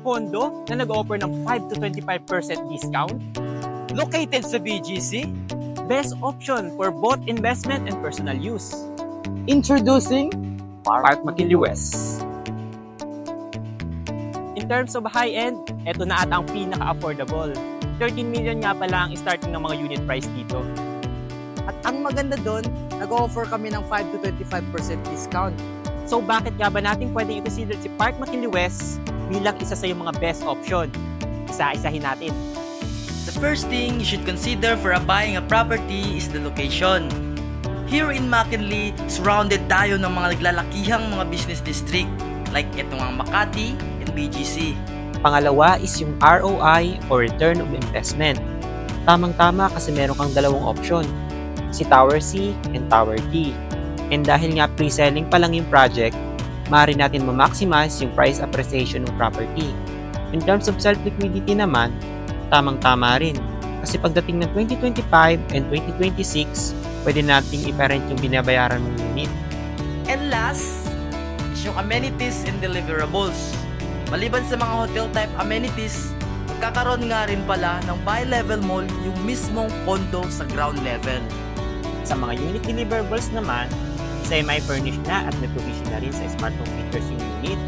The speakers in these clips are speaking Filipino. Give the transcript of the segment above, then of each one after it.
condo na nag-offer ng 5 to 25% discount? Located sa BGC? Best option for both investment and personal use. Introducing Park McKinley West. In terms of high-end, eto na ata ang pinaka-affordable. 13 million nga pala ang starting ng mga unit price dito. At ang maganda doon, nag-offer kami ng 5 to 25% discount. So bakit nga ba natin pwedeng i-consider si Park McKinley West bilang isa sa yung mga best option? Isa-isahin natin. The first thing you should consider for buying a property is the location. Here in McKinley, surrounded tayo ng mga naglalakihang mga business district like itong ang Makati and BGC. Pangalawa is yung ROI or return of investment. Tamang-tama kasi meron kang dalawang option, si Tower C and Tower D. And dahil nga pre-selling pa lang yung project, maaari natin ma-maximize yung price appreciation ng property. In terms of self-liquidity naman, tamang-tama rin. Kasi pagdating ng 2025 and 2026, pwede nating iparent yung binabayaran ng unit. And last is yung amenities and deliverables. Maliban sa mga hotel type amenities, magkakaroon nga rin pala ng bi-level mall yung mismong condo sa ground level. Sa mga unit deliverables naman, semi-furnished na at may provision na rin sa smart home features yung unit.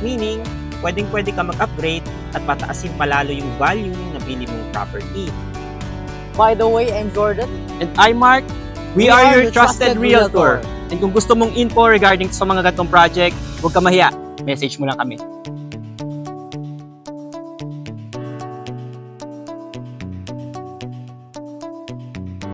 Meaning, pwedeng-pwede ka mag-upgrade at pataasin palalo yung value ng nabili mong property. By the way, I'm Jordan. And I'm Mark. We are your trusted realtor. And kung gusto mong info regarding sa mga gatong project, huwag ka mahiya. Message mo lang kami.